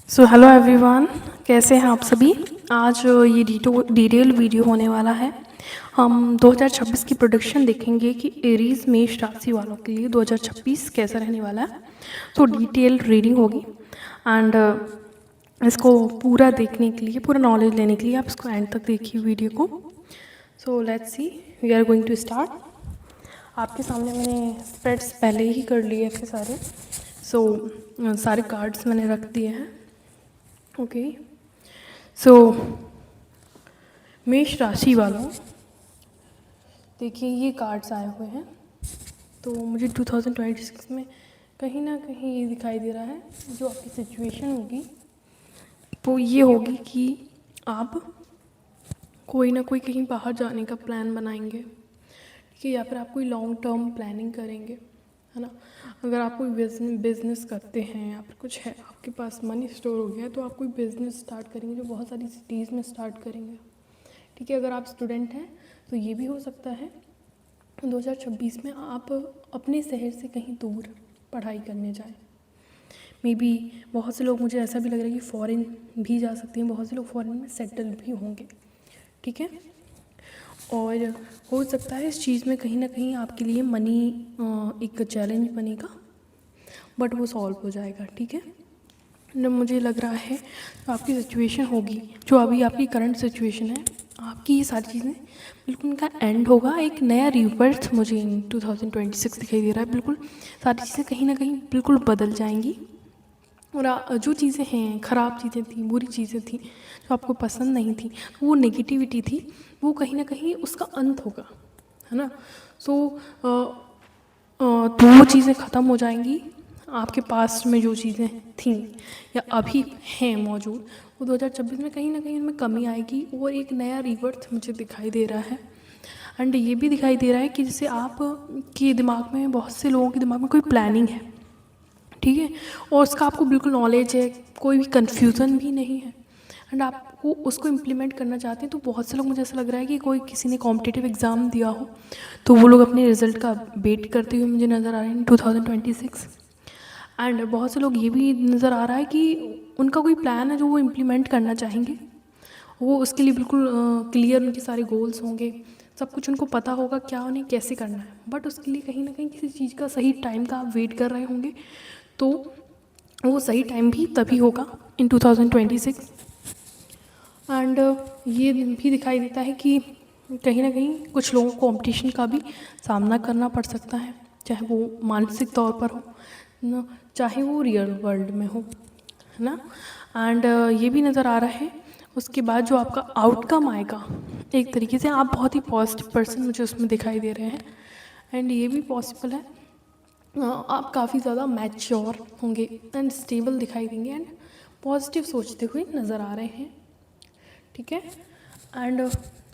So hello everyone, कैसे हैं आप सभी। आज ये डिटेल वीडियो होने वाला है। हम 2026 की प्रोडिक्शन देखेंगे कि एरीज मेष राशि वालों के लिए 2026 कैसा रहने वाला है। तो डिटेल रीडिंग होगी एंड इसको पूरा देखने के लिए, पूरा नॉलेज लेने के लिए आप इसको एंड तक देखिए वीडियो को। So let's see, we are going to start. आपके सामने मैंने स्प्रेड्स पहले ही कर लिए थे सारे। सारे कार्ड्स मैंने रख दिए हैं। ओके, सो मेष राशि वालों, देखिए ये कार्ड्स आए हुए हैं। तो मुझे 2026 में कहीं ना कहीं ये दिखाई दे रहा है, जो आपकी सिचुएशन होगी वो ये होगी कि आप कोई ना कोई कहीं बाहर जाने का प्लान बनाएंगे, ठीक है, या फिर आप कोई लॉन्ग टर्म प्लानिंग करेंगे, है ना। अगर आप कोई बिजनेस करते हैं या फिर कुछ है, आपके पास मनी स्टोर हो गया है, तो आप कोई बिजनेस स्टार्ट करेंगे जो बहुत सारी सिटीज़ में स्टार्ट करेंगे, ठीक है। अगर आप स्टूडेंट हैं तो ये भी हो सकता है 2026 में आप अपने शहर से कहीं दूर पढ़ाई करने जाएं। मे बी बहुत से लोग, मुझे ऐसा भी लग रहा है कि फ़ॉरेन भी जा सकते हैं, बहुत से लोग फ़ॉरेन में सेटल भी होंगे, ठीक है। और हो सकता है इस चीज़ में कहीं ना कहीं आपके लिए मनी एक चैलेंज बनेगा, बट वो सॉल्व हो जाएगा, ठीक है। न मुझे लग रहा है तो आपकी सिचुएशन होगी, जो अभी आपकी करंट सिचुएशन है, आपकी ये सारी चीज़ें बिल्कुल उनका एंड होगा, एक नया रिवर्थ मुझे इन 2026 दिखाई दे रहा है। बिल्कुल सारी चीज़ें कहीं ना कहीं बिल्कुल बदल जाएंगी, और जो चीज़ें हैं, ख़राब चीज़ें थी, बुरी चीज़ें थी, जो आपको पसंद नहीं थी, वो नेगेटिविटी थी, वो कहीं ना कहीं उसका अंत होगा, है ना। तो वो चीज़ें ख़त्म हो जाएंगी। आपके पास में जो चीज़ें थीं या अभी हैं मौजूद, वो 2026 में कहीं ना कहीं उनमें कमी आएगी, और एक नया रिवर्थ मुझे दिखाई दे रहा है। एंड ये भी दिखाई दे रहा है कि जैसे आप के दिमाग में, बहुत से लोगों के दिमाग में कोई प्लानिंग है, ठीक है, और उसका आपको बिल्कुल नॉलेज है, कोई भी कन्फ्यूज़न भी नहीं है, एंड आपको उसको इम्प्लीमेंट करना चाहते हैं। तो बहुत से लोग, मुझे ऐसा लग रहा है कि कोई किसी ने कॉम्पिटिटिव एग्ज़ाम दिया हो, तो वो लोग अपने रिज़ल्ट का वेट करते हुए मुझे नज़र आ रहे हैं 2026। एंड बहुत से लोग ये भी नज़र आ रहा है कि उनका कोई प्लान है जो वो इम्प्लीमेंट करना चाहेंगे, वो उसके लिए बिल्कुल क्लियर उनके सारे गोल्स होंगे, सब कुछ उनको पता होगा क्या उन्हें कैसे करना है, बट उसके लिए कहीं ना कहीं किसी चीज़ का सही टाइम का आप वेट कर रहे होंगे। तो वो सही टाइम भी तभी होगा इन 2026। एंड ये भी दिखाई देता है कि कहीं ना कहीं कुछ लोगों को कॉम्पिटिशन का भी सामना करना पड़ सकता है, चाहे वो मानसिक तौर पर हो ना, चाहे वो रियल वर्ल्ड में हो, है ना। एंड ये भी नज़र आ रहा है, उसके बाद जो आपका आउटकम आएगा, एक तरीके से आप बहुत ही पॉजिटिव पर्सन मुझे उसमें दिखाई दे रहे हैं। एंड ये भी पॉसिबल है, आप काफ़ी ज़्यादा मैच्योर होंगे एंड स्टेबल दिखाई देंगे, एंड पॉजिटिव सोचते हुए नज़र आ रहे हैं, ठीक है। एंड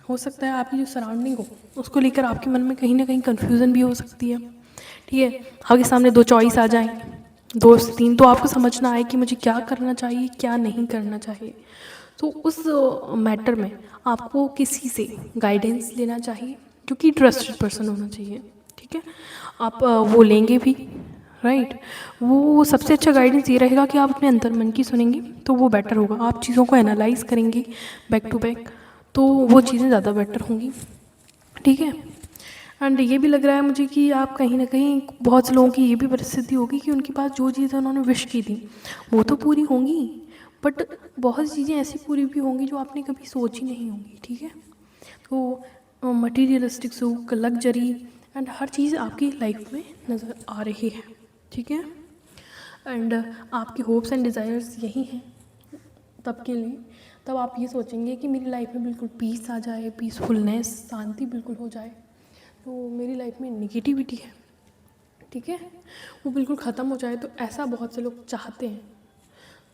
हो सकता है आपकी जो सराउंडिंग हो, उसको लेकर आपके मन में कहीं ना कहीं कन्फ्यूज़न भी हो सकती है, ठीक है। आपके सामने दो चॉइस आ जाएं, दो से तीन, तो आपको समझना आए कि मुझे क्या करना चाहिए, क्या नहीं करना चाहिए। तो उस मैटर में आपको किसी से गाइडेंस लेना चाहिए, जो कि ट्रस्टेड पर्सन होना चाहिए, ठीक है। आप वो लेंगे भी, राइट। वो सबसे अच्छा गाइडेंस ये रहेगा कि आप अपने अंतर मन की सुनेंगे, तो वो बेटर होगा। आप चीज़ों को एनालाइज करेंगे बैक टू बैक, तो वो चीज़ें ज़्यादा बेटर होंगी, ठीक है। एंड ये भी लग रहा है मुझे कि आप कहीं ना कहीं, बहुत से लोगों की ये भी परिस्थिति होगी कि उनके पास जो चीज़ें उन्होंने विश की थी वो तो पूरी होंगी, बट बहुत सी चीज़ें ऐसी पूरी भी होंगी जो आपने कभी सोची नहीं होंगी, ठीक है। तो मटीरियलिस्टिक सुख, लग्जरी एंड हर चीज़ आपकी लाइफ में नज़र आ रही है, ठीक है। एंड आपकी होप्स एंड डिज़ायर्स यही हैं तब के लिए, तब आप ये सोचेंगे कि मेरी लाइफ में बिल्कुल पीस आ जाए, पीसफुलनेस, शांति बिल्कुल हो जाए, तो मेरी लाइफ में नेगेटिविटी है, ठीक है, वो बिल्कुल ख़त्म हो जाए। तो ऐसा बहुत से लोग चाहते हैं,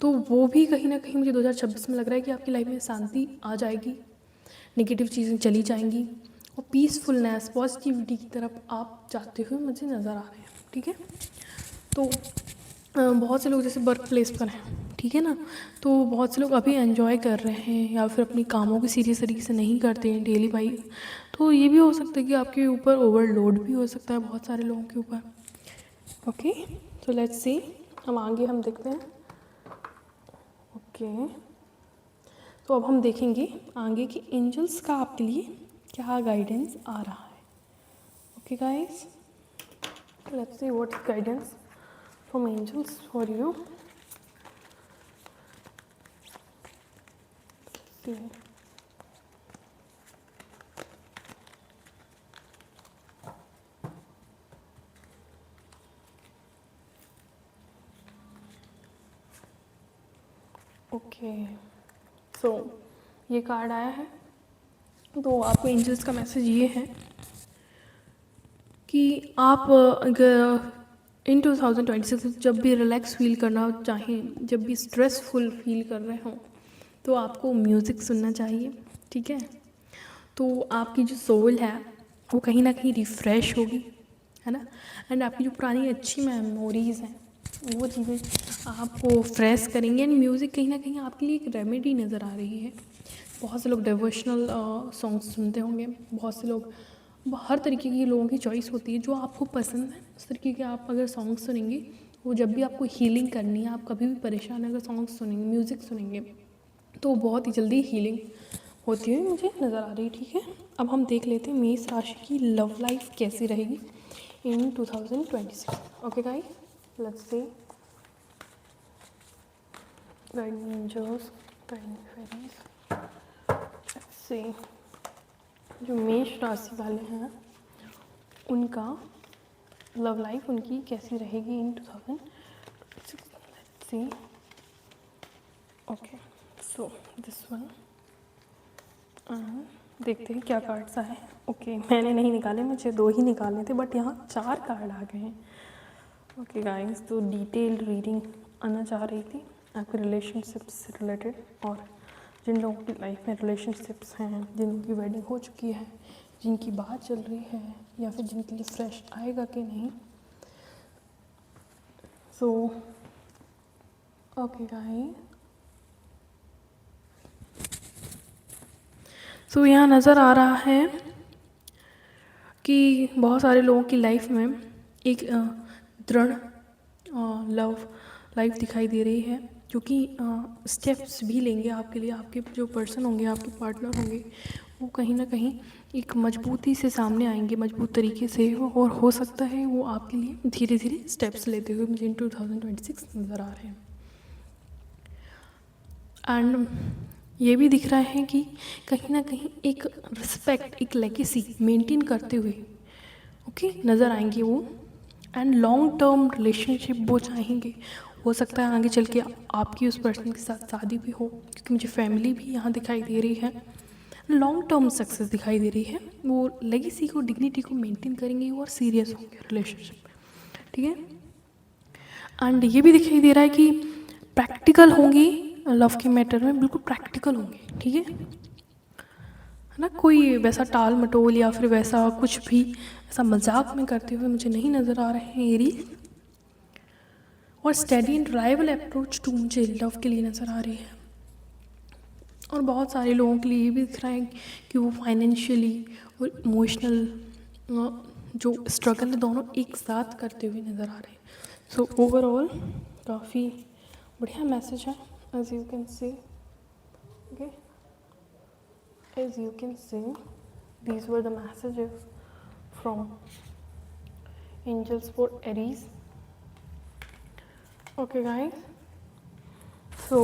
तो वो भी कहीं ना कहीं मुझे 2026 में लग रहा है कि आपकी लाइफ में शांति आ जाएगी, नेगेटिव चीज़ें चली जाएंगी, और पीसफुलनेस, पॉजिटिविटी की तरफ आप जाते हुए मुझे नज़र आ रहे हैं, ठीक है। तो बहुत से लोग जैसे वर्क प्लेस पर हैं, ठीक है ना, तो बहुत से लोग अभी एंजॉय कर रहे हैं या फिर अपनी कामों को सीरियस तरीके से नहीं करते हैं डेली वाइज। तो ये भी हो सकता है कि आपके ऊपर ओवरलोड भी हो सकता है बहुत सारे लोगों के ऊपर। ओके, तो लेट्स सी, हम आगे हम देखते हैं। ओके, तो अब हम देखेंगे आगे कि एंजल्स का आपके लिए क्या गाइडेंस आ रहा है। Okay guys, let's see what guidance from angels for you. Okay, so ये कार्ड आया है, तो आपको एंजल्स का मैसेज ये है कि आप अगर इन 2026 जब भी रिलैक्स फील करना चाहें, जब भी स्ट्रेसफुल फील कर रहे हों, तो आपको म्यूज़िक सुनना चाहिए, ठीक है। तो आपकी जो सोल है वो कहीं ना कहीं रिफ़्रेश होगी, है ना। एंड आपकी जो पुरानी अच्छी मेमोरीज़ हैं वो चीज़ें आपको फ्रेश करेंगे। एंड म्यूज़िक कहीं ना कहीं आपके लिए एक रेमेडी नज़र आ रही है। बहुत से लोग डिवोशनल सॉन्ग्स सुनते होंगे, बहुत से लोग, हर तरीके की लोगों की चॉइस होती है जो आपको पसंद है उस तरीके के आप अगर सॉन्ग्स सुनेंगे, वो जब भी आपको हीलिंग करनी है, आप कभी भी परेशान अगर सॉन्ग्स सुनेंगे, म्यूज़िक सुनेंगे, तो बहुत ही जल्दी हीलिंग होती हुई मुझे नज़र आ रही है, ठीक है। अब हम देख लेते हैं मेष राशि की लव लाइफ कैसी रहेगी in 2026। Okay guys, let's see guiding angels, guiding fairies. Let's see जो मेष राशि वाले हैं उनका लव लाइफ उनकी कैसी रहेगी in 2026। Let's see. Okay, so this one, देखते हैं क्या कार्ड्स आए। ओके, मैंने नहीं निकाले, मुझे 2 ही निकालने थे, बट यहाँ 4 कार्ड आ गए हैं। ओके गाइस, तो डिटेल्ड रीडिंग आना चाह रही थी आपके रिलेशनशिप से रिलेटेड, और जिन लोगों की लाइफ में रिलेशनशिप्स हैं, जिनकी वेडिंग हो चुकी है, जिनकी बात चल रही है, या फिर जिनके लिए फ्रेश आएगा कि नहीं। सो ओके गाइस, सो यहाँ नज़र आ रहा है कि बहुत सारे लोगों की लाइफ में एक दृढ़ लव लाइफ दिखाई दे रही है, क्योंकि स्टेप्स भी लेंगे आपके लिए। आपके जो पर्सन होंगे, आपके पार्टनर होंगे, वो कहीं ना कहीं एक मजबूती से सामने आएंगे, मजबूत तरीके से, और हो सकता है वो आपके लिए धीरे धीरे स्टेप्स लेते हुए मुझे इन 2026 नज़र आ रहे हैं। एंड ये भी दिख रहा है कि कहीं ना कहीं एक रिस्पेक्ट, एक लेगेसी मेंटेन करते हुए ओके नज़र आएंगे वो। एंड लॉन्ग टर्म रिलेशनशिप वो चाहेंगे। हो सकता है आगे चल के आपकी उस पर्सन के साथ शादी भी हो, क्योंकि मुझे फैमिली भी यहाँ दिखाई दे रही है। लॉन्ग टर्म सक्सेस दिखाई दे रही है। वो लेगेसी को, डिग्निटी को मेंटेन करेंगे और सीरियस होंगे रिलेशनशिप, ठीक है। एंड ये भी दिखाई दे रहा है कि प्रैक्टिकल होंगी लव के मैटर में, बिल्कुल प्रैक्टिकल होंगे, ठीक है ना। कोई वैसा टाल मटोल या फिर वैसा कुछ भी ऐसा मजाक में करते हुए मुझे नहीं नज़र आ रहे हैं एरीज। और steady and reliable approach to मुझे लव के लिए नज़र आ रही है। और बहुत सारे लोगों के लिए ये भी दिख रहा है कि वो फाइनेंशियली और इमोशनल जो स्ट्रगल है दोनों एक साथ करते हुए नज़र आ रहे हैं। सो ओवरऑल काफ़ी बढ़िया मैसेज है, as you can see. Okay, as you can see, these were the messages from angels for Aries. Okay guys, so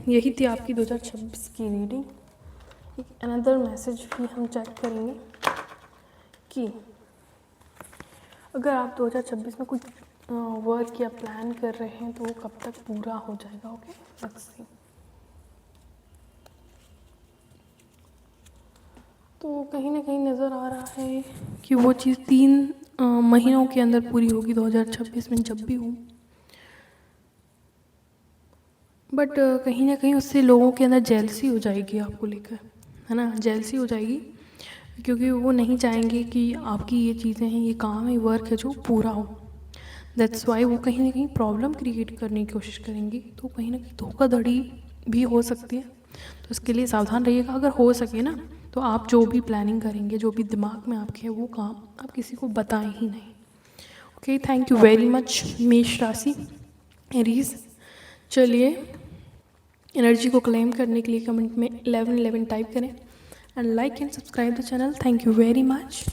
यही थी आपकी 2026 की रीडिंग। एक अनदर मैसेज भी हम चेक करेंगे कि अगर आप 2026 में कुछ वर्क या प्लान कर रहे हैं तो वो कब तक पूरा हो जाएगा। Okay, let's see. तो कहीं ना कहीं नज़र आ रहा है कि वो चीज़ 3 महीनों के अंदर पूरी होगी 2026 में, जब भी हो। बट कहीं ना कहीं उससे लोगों के अंदर जेलसी हो जाएगी आपको लेकर, है ना। जेलसी हो जाएगी क्योंकि वो नहीं चाहेंगे कि आपकी ये चीज़ें हैं, ये काम है, वर्क है जो पूरा हो। दैट्स वाई वो कहीं ना कहीं प्रॉब्लम क्रिएट करने की कोशिश करेंगी। तो कहीं ना कहीं धोखाधड़ी भी हो सकती है, तो इसके लिए सावधान रहिएगा। अगर हो सके ना तो आप जो भी प्लानिंग करेंगे, जो भी दिमाग में आपके है, वो काम आप किसी को बताएं ही नहीं। Okay, thank you very much मेष राशि एरीज। चलिए एनर्जी को क्लेम करने के लिए कमेंट में 1111 टाइप करें and like and subscribe the channel. Thank you very much.